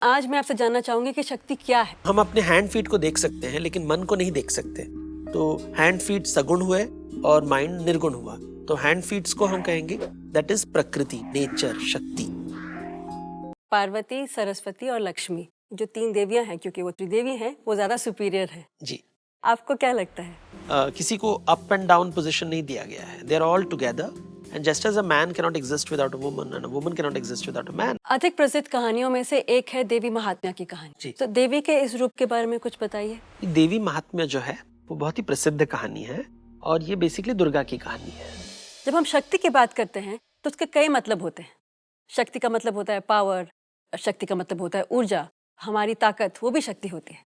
आज मैं आपसे जानना चाहूंगी कि शक्ति क्या है। हम अपने हैंड फीट को देख सकते हैं लेकिन मन को नहीं देख सकते। तो हैंड फीट सगुण हुए और माइंड निर्गुण हुआ। तो हैंड फीट्स को हम कहेंगे दैट इज प्रकृति, नेचर, शक्ति। पार्वती, सरस्वती और लक्ष्मी जो तीन देवियां हैं, क्योंकि वो त्रिदेवी हैं, वो ज्यादा सुपीरियर है। जी। आपको क्या लगता है? किसी को अप एंड डाउन पोजीशन नहीं दिया गया है। They are all together and just as a man can not exist without a woman and a woman can not exist without a man. अधिक प्रसिद्ध कहानियों में से एक है देवी महात्म्य की कहानी। तो देवी के इस रूप के बारे में कुछ बताइए। देवी महात्म्य जो है वो बहुत ही प्रसिद्ध कहानी है और ये बेसिकली दुर्गा की कहानी है। जब हम शक्ति की बात करते हैं तो उसके कई मतलब होते हैं। शक्ति का मतलब होता है पावर, शक्ति का मतलब होता है ऊर्जा, हमारी ताकत, वो भी शक्ति होती है।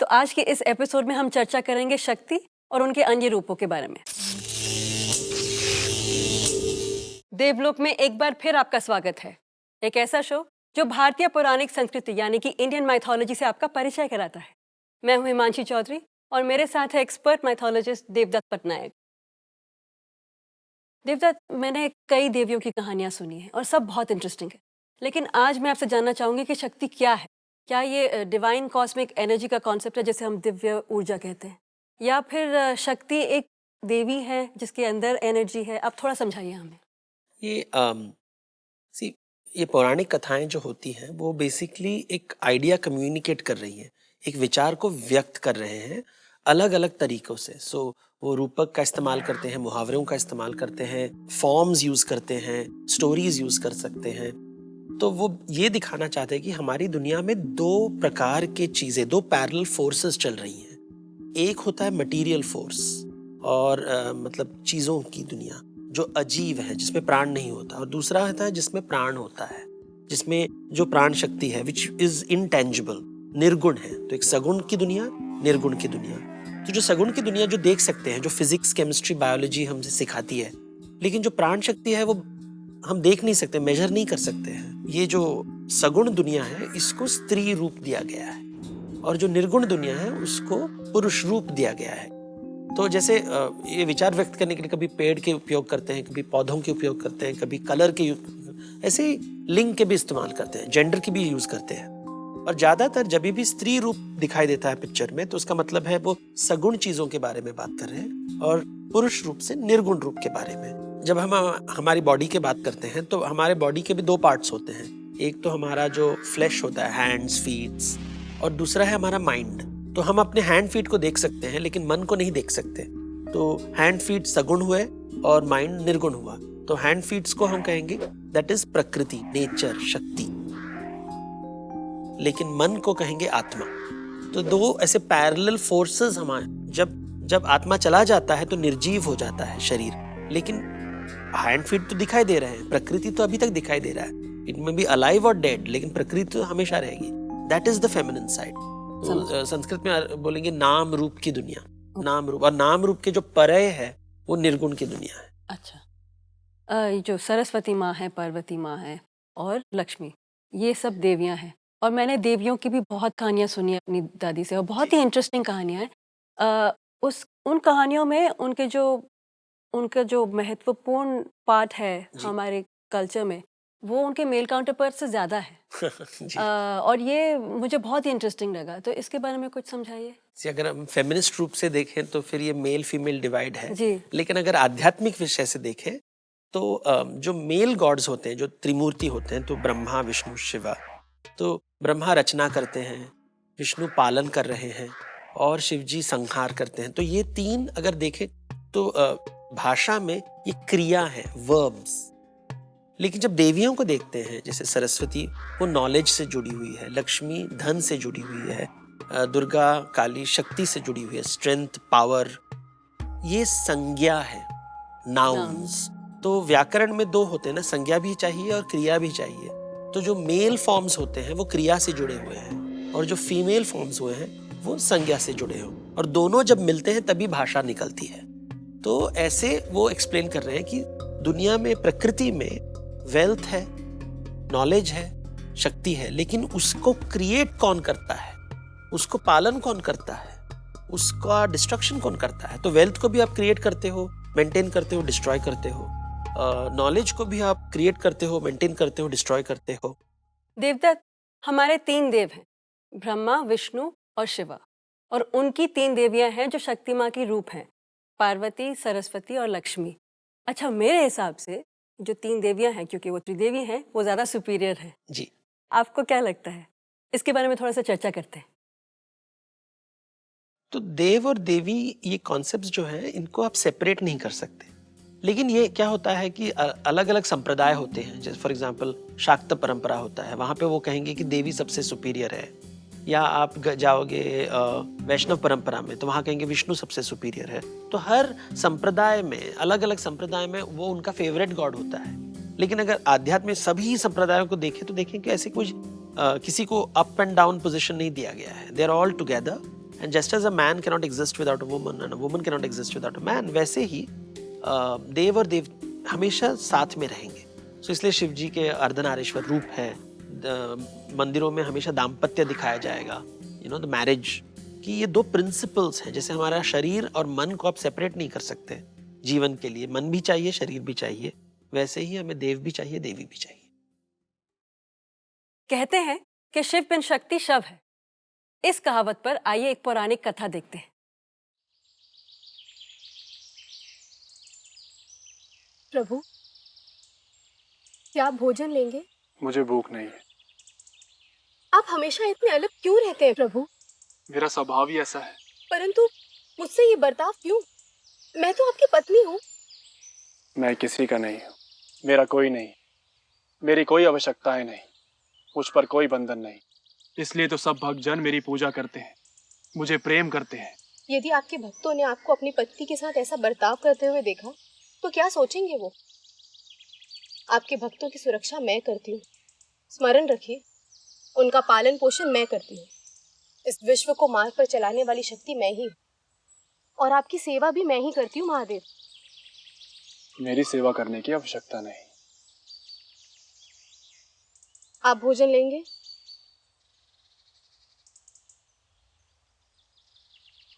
तो आज के इस एपिसोड में हम चर्चा करेंगे शक्ति और उनके अन्य रूपों के बारे में। देवलोक में एक बार फिर आपका स्वागत है। एक ऐसा शो जो भारतीय पौराणिक संस्कृति यानी कि इंडियन माइथोलॉजी से आपका परिचय कराता है। मैं हूं हिमांशी चौधरी और मेरे साथ है एक्सपर्ट माइथोलॉजिस्ट देवदत्त पटनायक। देवदत्त, मैंने कई देवियों की कहानियां सुनी हैं और सब बहुत इंटरेस्टिंग है, लेकिन आज मैं आपसे जानना चाहूंगी कि शक्ति क्या है। क्या ये डिवाइन कॉस्मिक एनर्जी का कॉन्सेप्ट है जिसे हम दिव्य ऊर्जा कहते हैं, या फिर शक्ति एक देवी है जिसके अंदर एनर्जी है? आप थोड़ा समझाइए हमें। ये पौराणिक कथाएं जो होती हैं वो बेसिकली एक आइडिया कम्युनिकेट कर रही हैं, एक विचार को व्यक्त कर रहे हैं अलग अलग तरीकों से। वो रूपक का इस्तेमाल करते हैं, मुहावरों का इस्तेमाल करते हैं, फॉर्म्स यूज करते हैं, स्टोरीज यूज कर सकते हैं। तो वो ये दिखाना चाहते हैं कि हमारी दुनिया में दो प्रकार के चीजें, दो पैरेलल फोर्सेस चल रही हैं। एक होता है मटेरियल फोर्स और मतलब चीजों की दुनिया जो अजीब है, जिसमें प्राण नहीं होता, और दूसरा होता है जिसमें प्राण होता है, जिसमें जो प्राण शक्ति है विच इज इनटेंजिबल, निर्गुण है। तो एक सगुण की दुनिया, निर्गुण की दुनिया। तो जो सगुण की दुनिया जो देख सकते हैं, जो फिजिक्स, केमिस्ट्री, बायोलॉजी हमसे सिखाती है, लेकिन जो प्राण शक्ति है वो हम देख नहीं सकते, मेजर नहीं कर सकते हैं। ये जो सगुण दुनिया है इसको स्त्री रूप दिया गया है और जो निर्गुण दुनिया है उसको पुरुष रूप दिया गया है। तो जैसे ये विचार व्यक्त करने के लिए कभी पेड़ के उपयोग करते हैं, कभी पौधों के उपयोग करते हैं, कभी कलर के, ऐसे ही लिंग के भी इस्तेमाल करते हैं, जेंडर की भी यूज करते हैं। और ज्यादातर जब भी स्त्री रूप दिखाई देता है पिक्चर में तो उसका मतलब है वो सगुण चीजों के बारे में बात कर रहे हैं, और पुरुष रूप से निर्गुण रूप के बारे में। जब हम हमारी बॉडी की बात करते हैं तो हमारे बॉडी के भी दो पार्ट्स होते हैं। एक तो हमारा जो फ्लैश होता है, हैंड्स, फीट्स, और दूसरा है हमारा माइंड। तो हम अपने हैंड फीट को देख सकते हैं लेकिन मन को नहीं देख सकते। तो हैंड फीट सगुण हुए और माइंड निर्गुण हुआ। तो हैंड फीट्स को हम कहेंगे दैट इज प्रकृति, नेचर, शक्ति, लेकिन मन को कहेंगे आत्मा। तो दो ऐसे पैरेलल फोर्सेस हमारे, जब आत्मा चला जाता है तो निर्जीव हो जाता है शरीर, लेकिन हैंड फीट तो दिखाई दे रहे हैं, प्रकृति तो अभी तक दिखाई दे रहा है। इट में बी अलाइव और डेड, लेकिन प्रकृति तो हमेशा रहेगी। That is the feminine side. तो संस्कृत में बोलेंगे नाम रूप की दुनिया, नाम रूप, और नाम रूप के जो परय है वो निर्गुण की दुनिया है। अच्छा, जो सरस्वती माँ है, पार्वती माँ है और लक्ष्मी, ये सब देवियां हैं। और मैंने देवियों की भी बहुत कहानियां सुनी है अपनी दादी से, और बहुत ही इंटरेस्टिंग कहानियां हैं। उन कहानियों में उनका जो महत्वपूर्ण पार्ट है हमारे कल्चर में, वो उनके मेल काउंटरपार्ट से ज्यादा है। और ये मुझे बहुत ही इंटरेस्टिंग लगा। तो इसके बारे में कुछ समझाइए। अगर हम फेमिनिस्ट रूप से देखें तो फिर ये मेल फीमेल डिवाइड है जी। लेकिन अगर आध्यात्मिक विषय से देखें तो जो मेल गॉड्स होते हैं, जो त्रिमूर्ति होते हैं, तो ब्रह्मा, विष्णु, शिवा। तो ब्रह्मा रचना करते हैं, विष्णु पालन कर रहे हैं और शिव जी संहार करते हैं। तो ये तीन अगर देखें तो भाषा में ये क्रिया है, वर्ब्स। लेकिन जब देवियों को देखते हैं, जैसे सरस्वती वो नॉलेज से जुड़ी हुई है, लक्ष्मी धन से जुड़ी हुई है, दुर्गा काली शक्ति से जुड़ी हुई है, स्ट्रेंथ, पावर, ये संज्ञा है, नाउन्स। तो व्याकरण में दो होते हैं ना, संज्ञा भी चाहिए और क्रिया भी चाहिए। तो जो मेल फॉर्म्स होते हैं वो क्रिया से जुड़े हुए हैं और जो फीमेल फॉर्म्स हुए हैं वो संज्ञा से जुड़े हो, और दोनों जब मिलते हैं तभी भाषा निकलती है। तो ऐसे वो एक्सप्लेन कर रहे हैं कि दुनिया में, प्रकृति में वेल्थ है, नॉलेज है, शक्ति है, लेकिन उसको क्रिएट कौन करता है, उसको पालन कौन करता है, उसका डिस्ट्रक्शन कौन करता है। तो वेल्थ को भी आप क्रिएट करते हो, मेंटेन करते हो, डिस्ट्रॉय करते हो। नॉलेज को भी आप क्रिएट करते हो, मेंटेन करते हो, डिस्ट्रॉय करते हो। देवदत्त, हमारे 3 देव हैं, ब्रह्मा, विष्णु और शिवा। और उनकी 3 देवियाँ हैं जो शक्ति माँ की रूप हैं, पार्वती, सरस्वती और लक्ष्मी। अच्छा, मेरे हिसाब से जो 3 देवियाँ हैं, क्योंकि वो त्रिदेवी हैं, वो ज़्यादा सुपीरियर हैं। जी। आपको क्या लगता है? इसके बारे में थोड़ा-सा चर्चा करते हैं। तो देव और देवी ये कॉन्सेप्ट्स जो हैं इनको आप सेपरेट नहीं कर सकते। लेकिन ये क्या होता है कि अलग-अलग संप्रदाय होते हैं। जैसे फॉर एग्जांपल शाक्त परंपरा होता है, वहाँ पे वो कहेंगे कि देवी सबसे सुपीरियर है। या आप जाओगे वैष्णव परंपरा में तो वहाँ कहेंगे विष्णु सबसे सुपीरियर है। तो हर संप्रदाय में, अलग-अलग संप्रदाय में वो उनका फेवरेट गॉड होता है। लेकिन अगर आध्यात्म में सभी संप्रदायों को देखें तो देखें कि ऐसे कुछ किसी को अप एंड डाउन पोजीशन नहीं दिया गया है। They are all together and just as a man can not exist without a woman and a woman can not exist without a man, वैसे ही देव और देव हमेशा साथ में रहेंगे। सो इसलिए शिव जी के अर्धनारीश्वर रूप है। मंदिरों में हमेशा दाम्पत्य दिखाया जाएगा, यू नो द मैरिज की। ये 2 प्रिंसिपल्स हैं। जैसे हमारा शरीर और मन को आप सेपरेट नहीं कर सकते, जीवन के लिए मन भी चाहिए, शरीर भी चाहिए, वैसे ही हमें देव भी चाहिए, देवी भी चाहिए। कहते हैं कि शिव बिन शक्ति शव है। इस कहावत पर आइए एक पौराणिक कथा देखते हैं। प्रभु, क्या आप भोजन लेंगे? मुझे भूख नहीं है। आप हमेशा इतने अलग क्यों रहते हैं प्रभु? मेरा स्वभाव ही ऐसा है। परंतु मुझसे ये बर्ताव क्यों? मैं तो आपकी पत्नी हूँ। मैं किसी का नहीं हूँ, मेरा कोई नहीं, मेरी कोई आवश्यकताएं नहीं, मुझ पर कोई बंधन नहीं। इसलिए तो सब भक्तजन मेरी पूजा करते हैं, मुझे प्रेम करते हैं। यदि आपके भक्तों ने आपको अपनी पत्नी के साथ ऐसा बर्ताव करते हुए देखा तो क्या सोचेंगे वो? आपके भक्तों की सुरक्षा मैं करती हूँ। स्मरण रखिए, उनका पालन पोषण मैं करती हूँ। इस विश्व को मार्ग पर चलाने वाली शक्ति मैं ही हूँ और आपकी सेवा भी मैं ही करती हूँ महादेव। मेरी सेवा करने की आवश्यकता नहीं। आप भोजन लेंगे?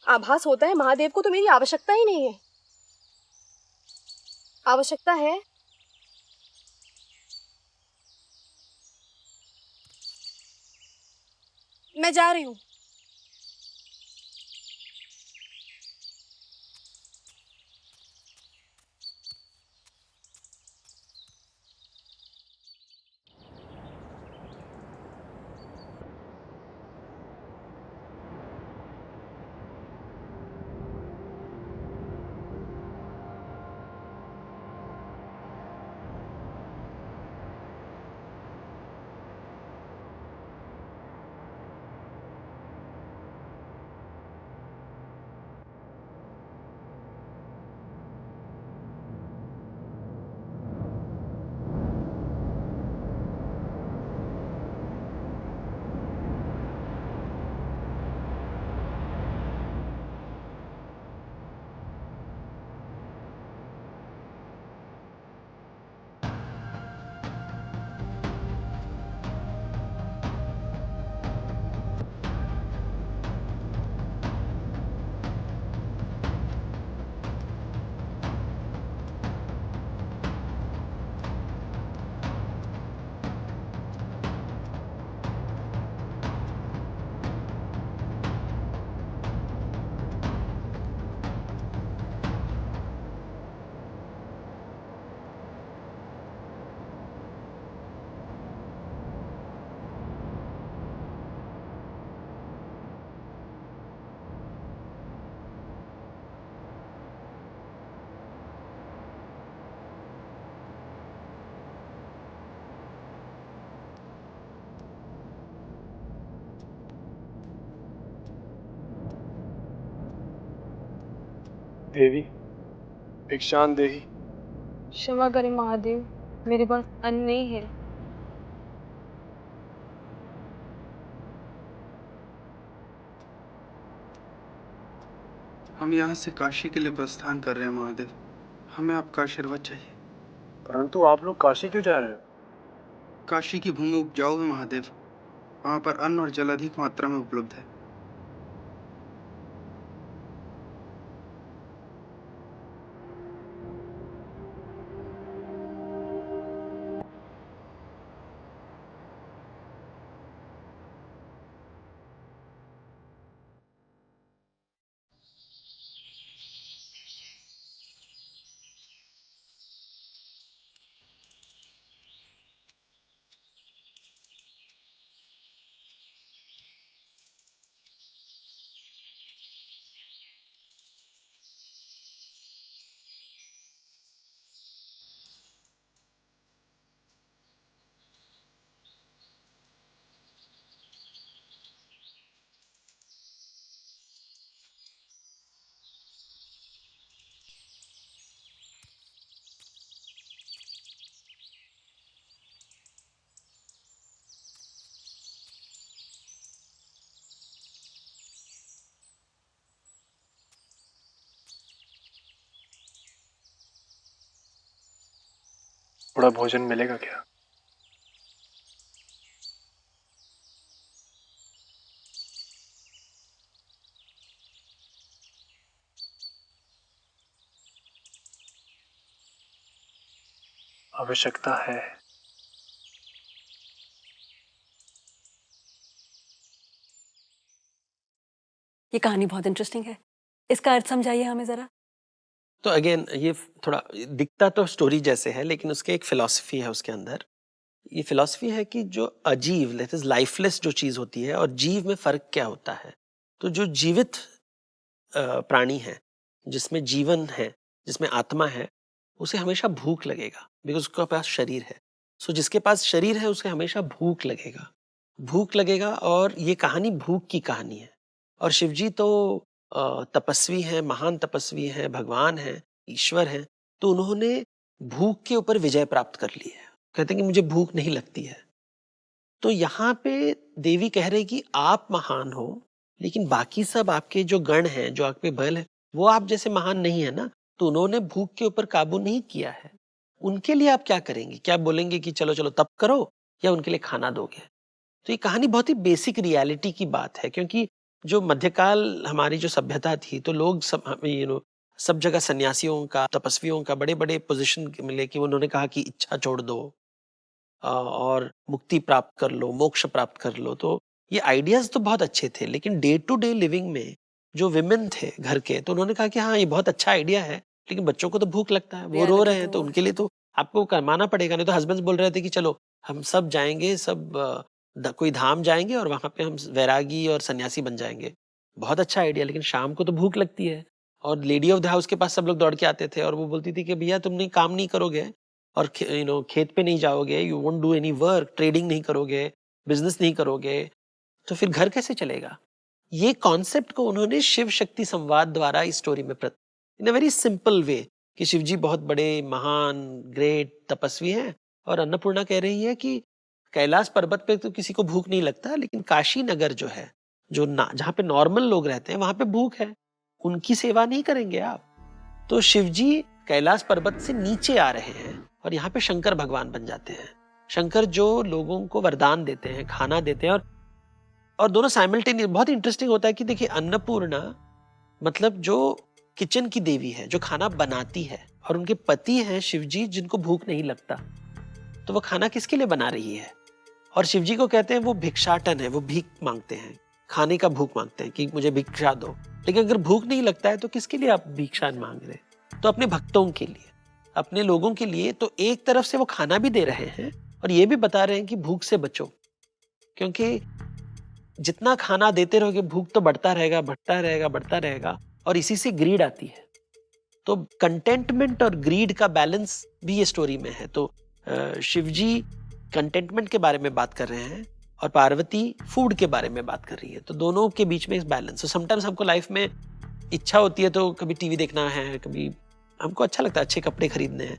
आभास होता है महादेव को तो मेरी आवश्यकता ही नहीं है। आवश्यकता है। मैं जा रही हूँ। देवी, भिक्षान देही। क्षमा करें महादेव, मेरे पास अन्न नहीं है। हम यहाँ से काशी के लिए प्रस्थान कर रहे हैं महादेव, हमें आपका आशीर्वाद चाहिए। परंतु आप लोग काशी क्यों जा रहे हो? काशी की भूमि उपजाऊ है महादेव, वहाँ पर अन्न और जल अधिक मात्रा में उपलब्ध है। थोड़ा भोजन मिलेगा क्या? आवश्यकता है। ये कहानी बहुत इंटरेस्टिंग है, इसका अर्थ समझाइए हमें ज़रा। तो अगेन ये थोड़ा दिखता तो स्टोरी जैसे है, लेकिन उसके एक फिलॉसफी है उसके अंदर। ये फिलॉसफी है कि जो अजीव, दैट इज लाइफलेस जो चीज़ होती है, और जीव में फ़र्क क्या होता है। तो जो जीवित प्राणी है, जिसमें जीवन है, जिसमें आत्मा है, उसे हमेशा भूख लगेगा, बिकॉज उसके पास शरीर है। सो जिसके पास शरीर है उसे हमेशा भूख लगेगा, भूख लगेगा। और ये कहानी भूख की कहानी है। और शिवजी तो तपस्वी हैं, महान तपस्वी हैं, भगवान हैं, ईश्वर हैं। तो उन्होंने भूख के ऊपर विजय प्राप्त कर ली है। कहते हैं कि मुझे भूख नहीं लगती है। तो यहाँ पे देवी कह रही कि आप महान हो, लेकिन बाकी सब आपके जो गण हैं, जो आप पे बल है, वो आप जैसे महान नहीं है ना। तो उन्होंने भूख के ऊपर काबू नहीं किया है। उनके लिए आप क्या करेंगे? क्या बोलेंगे कि चलो चलो तप करो, या उनके लिए खाना दोगे? तो ये कहानी बहुत ही बेसिक रियलिटी की बात है, क्योंकि जो मध्यकाल हमारी जो सभ्यता थी, तो लोग सब सब जगह सन्यासियों का, तपस्वियों का बड़े बड़े पोजीशन मिले कि उन्होंने कहा कि इच्छा छोड़ दो और मुक्ति प्राप्त कर लो, मोक्ष प्राप्त कर लो। तो ये आइडियाज तो बहुत अच्छे थे, लेकिन डे टू डे लिविंग में जो विमेन थे घर के, तो उन्होंने कहा कि हाँ ये बहुत अच्छा आइडिया है, लेकिन बच्चों को तो भूख लगता है, वो प्यार रो लगे रहे हैं, तो तो वो उनके लिए तो आपको कमाना पड़ेगा। नहीं तो हस्बैंड बोल रहे थे कि चलो हम सब जाएंगे, सब कोई धाम जाएंगे और वहां पे हम वैरागी और सन्यासी बन जाएंगे। बहुत अच्छा आइडिया, लेकिन शाम को तो भूख लगती है। और लेडी ऑफ द हाउस के पास सब लोग दौड़ के आते थे, और वो बोलती थी कि भैया तुम नहीं काम नहीं करोगे, और खेत पे नहीं जाओगे, you won't do any work, trading नहीं करोगे, बिजनेस नहीं करोगे, तो फिर घर कैसे चलेगा? ये कॉन्सेप्ट को उन्होंने शिव शक्ति संवाद द्वारा इस स्टोरी में इन अ वेरी सिंपल वे, कि शिव जी बहुत बड़े महान ग्रेट तपस्वी हैं, और अन्नपूर्णा कह रही है कि कैलाश पर्वत पे तो किसी को भूख नहीं लगता, लेकिन काशी नगर जो है, जो ना जहाँ पे नॉर्मल लोग रहते हैं, वहां पे भूख है, उनकी सेवा नहीं करेंगे आप? तो शिवजी कैलाश पर्वत से नीचे आ रहे हैं, और यहाँ पे शंकर भगवान बन जाते हैं। शंकर जो लोगों को वरदान देते हैं, खाना देते हैं, और दोनों साइमल्टेनियस। बहुत इंटरेस्टिंग होता है कि देखिए, अन्नपूर्णा मतलब जो किचन की देवी है, जो खाना बनाती है, और उनके पति हैं शिवजी, जिनको भूख नहीं लगता। तो वो खाना किसके लिए बना रही है? और शिवजी को कहते हैं वो भिक्षाटन है, वो भीख मांगते हैं, खाने का भूख मांगते हैं कि मुझे भिक्षा दो। लेकिन अगर भूख नहीं लगता है तो किसके लिए आप भिक्षा मांग रहे हैं? तो अपने भक्तों के लिए, अपने लोगों के लिए। तो एक तरफ से वो खाना भी दे रहे हैं, और ये भी बता रहे हैं कि भूख से बचो, क्योंकि जितना खाना देते रहोगे भूख तो बढ़ता रहेगा, बढ़ता रहेगा, बढ़ता रहेगा, और इसी से ग्रीड आती है। तो कंटेंटमेंट और ग्रीड का बैलेंस भी ये स्टोरी में है। तो शिवजी कंटेंटमेंट के बारे में बात कर रहे हैं, और पार्वती फूड के बारे में बात कर रही है। तो दोनों के बीच में इस बैलेंस। तो समटाइम्स हमको लाइफ में इच्छा होती है, तो कभी टीवी देखना है, कभी हमको अच्छा लगता है अच्छे कपड़े खरीदने हैं।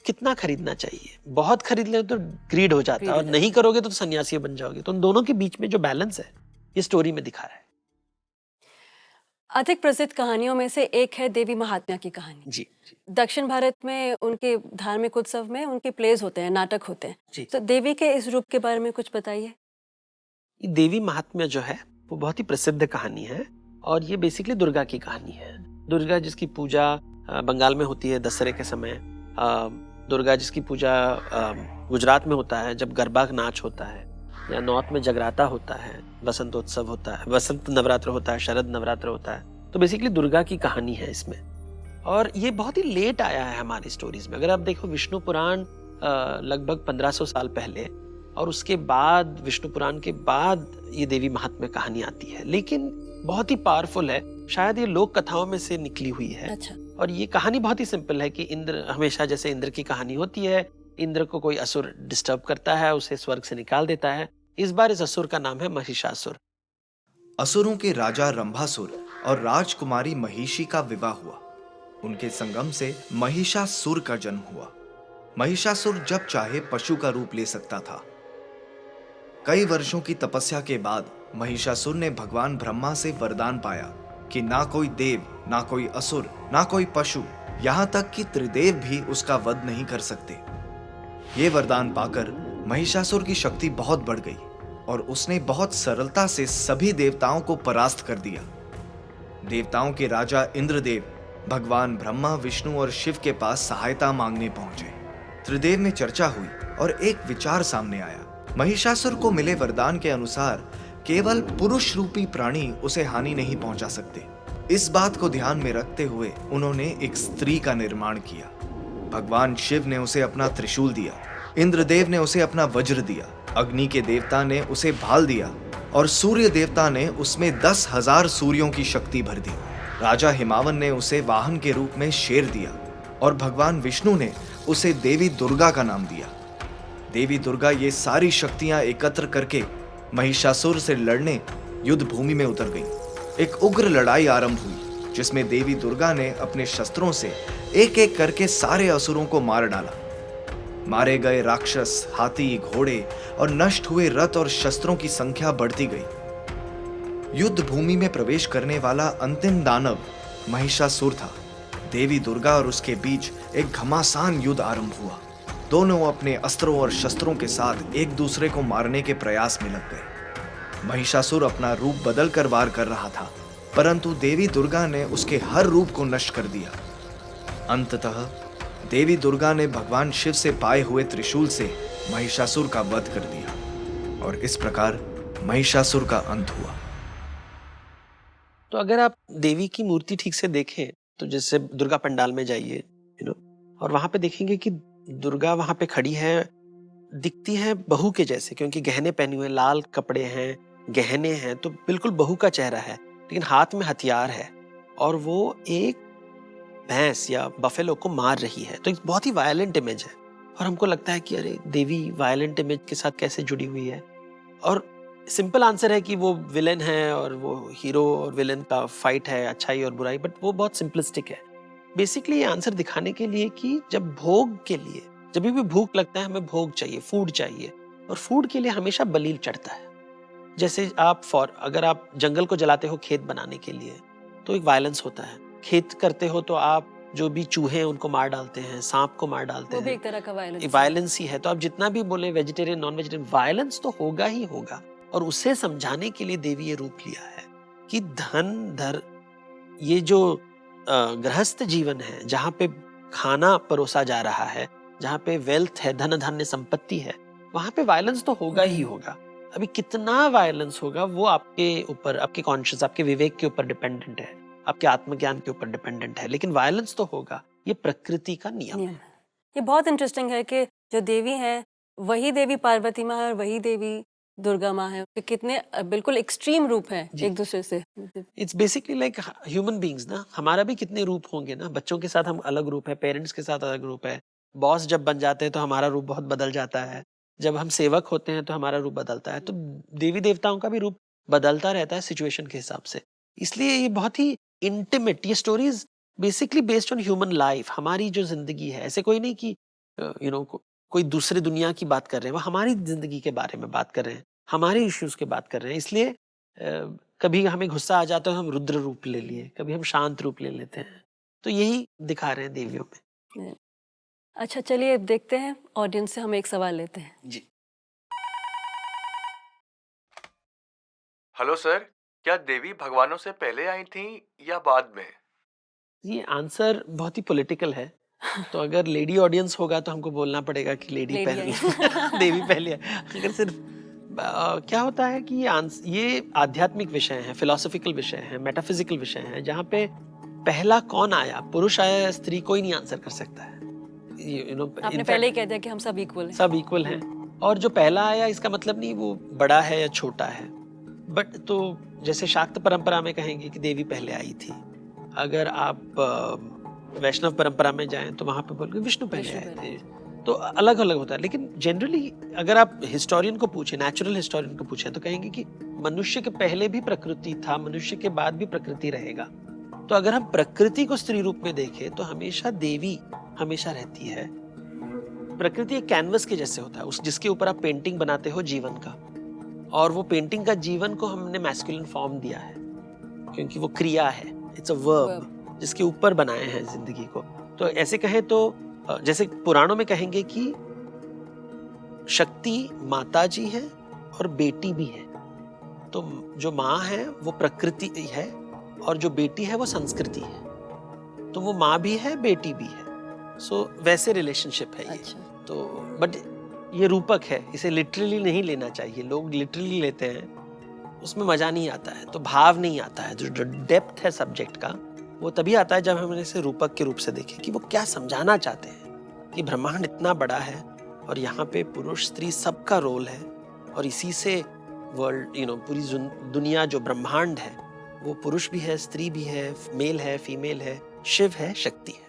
कितना खरीदना चाहिए? बहुत खरीद ले तो ग्रीड हो जाता है, और नहीं करोगे तो सन्यासी बन जाओगे। तो उन दोनों के बीच में जो बैलेंस है, ये स्टोरी में दिखा रहा है। अधिक प्रसिद्ध कहानियों में से एक है देवी महात्म्य की कहानी। जी दक्षिण भारत में उनके धार्मिक उत्सव में उनके प्लेज होते हैं, नाटक होते हैं। जी। तो देवी के इस रूप के बारे में कुछ बताइए। ये देवी महात्म्य जो है वो बहुत ही प्रसिद्ध कहानी है, और ये बेसिकली दुर्गा की कहानी है। दुर्गा जिसकी पूजा बंगाल में होती है दशहरे के समय। दुर्गा जिसकी पूजा गुजरात में होता है जब गरबा नाच होता है, या नॉर्थ में जगराता होता है, वसंतोत्सव होता है, वसंत नवरात्र होता है, शरद नवरात्र होता है। तो बेसिकली दुर्गा की कहानी है इसमें, और ये बहुत ही लेट आया है हमारी स्टोरीज में। अगर आप देखो विष्णु पुराण लगभग 1500 साल पहले, और उसके बाद विष्णु पुराण के बाद ये देवी महात्म्य कहानी आती है, लेकिन बहुत ही पावरफुल है। शायद ये लोक कथाओं में से निकली हुई है। अच्छा। और ये कहानी बहुत ही सिंपल है कि इंद्र, हमेशा जैसे इंद्र की कहानी होती है, इंद्र को कोई असुर डिस्टर्ब करता है, उसे स्वर्ग से निकाल देता है। इस बार इस असुर का नाम है महिषासुर। असुरों के राजा रंभासुर और राजकुमारी महिषी का विवाह हुआ। उनके संगम से महिषासुर का जन्म हुआ। महिषासुर जब चाहे पशु का रूप ले सकता था। कई वर्षों की तपस्या के बाद महिषासुर ने भगवान ब्रह्मा से वरदान पाया कि ना कोई देव, ना कोई असुर, ना कोई पशु, यहाँ तक कि त्रिदेव भी उसका वध नहीं कर सकते। ये वरदान पाकर महिषासुर की शक्ति बहुत बढ़ गई और उसने बहुत सरलता से सभी देवताओं को परास्त कर दिया। देवताओं के राजा इंद्रदेव भगवान ब्रह्मा, विष्णु और शिव के पास सहायता मांगने पहुंचे। त्रिदेव में चर्चा हुई और एक विचार सामने आया। महिषासुर को मिले वरदान के अनुसार केवल पुरुष रूपी प्राणी उसे हानि नहीं पहुंचा सकते। इस बात को ध्यान में रखते हुए उन्होंने एक स्त्री का निर्माण किया। भगवान शिव ने उसे अपना त्रिशूल दिया, इंद्रदेव ने उसे अपना वज्र दिया, अग्नि के देवता ने उसे भाल दिया और सूर्य देवता ने उसमें 10,000 सूर्यों की शक्ति भर दी। राजा हिमावन ने उसे वाहन के रूप में शेर दिया और भगवान विष्णु ने उसे देवी दुर्गा का नाम दिया। देवी दुर्गा ये सारी शक्तियां एकत्र करके महिषासुर से लड़ने युद्ध भूमि में उतर गईं। एक उग्र लड़ाई आरंभ हुई जिसमें देवी दुर्गा ने अपने शस्त्रों से एक एक करके सारे असुरों को मार डाला। मारे गए राक्षस, हाथी, घोड़े और नष्ट हुए रथ और शस्त्रों की संख्या बढ़ती गई। युद्ध भूमि में प्रवेश करने वाला अंतिम दानव महिषासुर था। देवी दुर्गा और उसके बीच एक घमासान युद्ध आरंभ हुआ। दोनों अपने अस्त्रों और शस्त्रों के साथ एक दूसरे को मारने के प्रयास में लग गए। महिषासुर अपना रूप बदल कर वार कर रहा था, परंतु देवी दुर्गा ने उसके हर रूप को नष्ट कर दिया। अंततः देवी दुर्गा ने भगवान शिव से पाए हुए त्रिशूल से महिषासुर का वध कर दिया और इस प्रकार महिषासुर का अंत हुआ। तो अगर आप देवी की मूर्ति ठीक से देखें तो जैसे दुर्गा पंडाल में जाइए और वहां पे देखेंगे कि दुर्गा वहां पे खड़ी है, दिखती है बहू के जैसे, क्योंकि गहने पहने हुए, लाल कपड़े हैं, गहने हैं, तो बिल्कुल बहू का चेहरा है, लेकिन हाथ में हथियार है और वो एक भैंस या बफेलो को मार रही है। तो एक बहुत ही वायलेंट इमेज है और हमको लगता है कि अरे देवी वायलेंट इमेज के साथ कैसे जुड़ी हुई है। और सिंपल आंसर है कि वो विलेन है और वो हीरो और विलेन का फाइट है, अच्छाई और बुराई, बट वो बहुत सिंपलिस्टिक है। बेसिकली ये आंसर दिखाने के लिए कि जब भोग के लिए, जब भी भूख लगता है, हमें भोग चाहिए, फूड चाहिए, और फूड के लिए हमेशा बलील चढ़ता है। जैसे अगर आप जंगल को जलाते हो खेत बनाने के लिए तो एक वायलेंस होता है। खेत करते हो तो आप जो भी चूहे हैं उनको मार डालते हैं, सांप को मार डालते हैं, वो भी एक तरह का वायलेंस ही है। तो आप जितना भी बोले वेजिटेरियन नॉन वेजिटेरियन, वायलेंस तो होगा ही होगा। और उसे समझाने के लिए देवी ये रूप लिया है कि ये जो गृहस्थ जीवन है, जहाँ पे खाना परोसा जा रहा है, जहाँ पे वेल्थ है, धन धान्य संपत्ति है, वहां पे वायलेंस तो होगा ही होगा। अभी कितना वायलेंस होगा वो आपके ऊपर, आपके कॉन्शियस, आपके विवेक के ऊपर डिपेंडेंट है, आपके आत्मज्ञान के ऊपर डिपेंडेंट है, लेकिन वायलेंस तो होगा। ये प्रकृति का नियम है। ये बहुत इंटरेस्टिंग है कि जो देवी है वही देवी पार्वती माँ है और वही देवी दुर्गा माँ है। तो कितने बिल्कुल एक्सट्रीम रूप है एक दूसरे से। It's basically like human beings ना, हमारा भी कितने रूप होंगे ना। बच्चों के साथ हम अलग रूप है, पेरेंट्स के साथ अलग रूप है, बॉस जब बन जाते हैं तो हमारा रूप बहुत बदल जाता है, जब हम सेवक होते हैं तो हमारा रूप बदलता है। तो देवी देवताओं का भी रूप बदलता रहता है सिचुएशन के हिसाब से। इसलिए ये बहुत ही इंटीमेट, ये stories basically based on human life, हमारी जो जिंदगी है। ऐसे कोई नहीं कि कोई दूसरी दुनिया की बात कर रहे हैं, वो हमारी जिंदगी के बारे में बात कर रहे हैं, हमारे इश्यूज की बात कर रहे हैं। इसलिए कभी हमें गुस्सा आ जाता है, हम रुद्र रूप ले लिए, कभी हम शांत रूप ले लेते हैं। तो यही दिखा रहे हैं देवियों में। अच्छा, चलिए अब देखते हैं, ऑडियंस से हम एक सवाल लेते हैं जी। हेलो सर, क्या देवी भगवानों से पहले आई थी या बाद में? ये आंसर बहुत ही पॉलिटिकल है। तो अगर लेडी ऑडियंस होगा तो हमको बोलना पड़ेगा कि लेडी पहले देवी पहले है। अगर सिर्फ क्या होता है कि ये आध्यात्मिक विषय है, फिलोसॉफिकल विषय है, मेटाफिजिकल विषय है, जहाँ पे पहला कौन आया, पुरुष आया या स्त्री, कोई नहीं आंसर कर सकता है। आपने पहले ही कह दिया कि हम सब इक्वल हैं। सब इक्वल हैं, और जो पहला आया इसका मतलब नहीं वो बड़ा है या छोटा है। बट तो जैसे शाक्त परंपरा में कहेंगे कि देवी पहले आई थी, अगर आप वैष्णव परंपरा में जाएं तो वहां पे बोलेंगे विष्णु पहले आए थे। तो अलग अलग होता है। लेकिन जनरली अगर आप हिस्टोरियन को पूछें, नेचुरल हिस्टोरियन को पूछें, तो कहेंगे कि मनुष्य के पहले भी प्रकृति था, मनुष्य के बाद भी प्रकृति रहेगा। तो अगर हम प्रकृति को स्त्री रूप में देखें तो हमेशा देवी हमेशा रहती है। प्रकृति एक कैनवस के जैसे होता है, उस जिसके ऊपर आप पेंटिंग बनाते हो जीवन का, और वो पेंटिंग का जीवन को हमने मैस्कुलिन फॉर्म दिया है क्योंकि वो क्रिया है, इट्स अ वर्ब, जिसके ऊपर बनाए हैं जिंदगी को। तो ऐसे कहे तो जैसे पुराणों में कहेंगे कि शक्ति माता जी है और बेटी भी है। तो जो माँ है वो प्रकृति है और जो बेटी है वो संस्कृति है। तो वो माँ भी है बेटी भी है। सो वैसे रिलेशनशिप है ये। अच्छा। तो बट ये रूपक है, इसे लिटरली नहीं लेना चाहिए। लोग लिटरली लेते हैं, उसमें मजा नहीं आता है, तो भाव नहीं आता है। जो डेप्थ है सब्जेक्ट का वो तभी आता है जब हम इसे रूपक के रूप से देखें कि वो क्या समझाना चाहते हैं कि ब्रह्मांड इतना बड़ा है और यहाँ पे पुरुष स्त्री सबका रोल है और इसी से वर्ल्ड पूरी दुनिया जो ब्रह्मांड है वो पुरुष भी है, स्त्री भी है, मेल है, फीमेल है, शिव है, शक्ति है।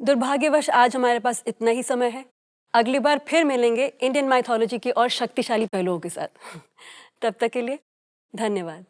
दुर्भाग्यवश आज हमारे पास इतना ही समय है। अगली बार फिर मिलेंगे इंडियन माइथोलॉजी के और शक्तिशाली पहलुओं के साथ। तब तक के लिए धन्यवाद।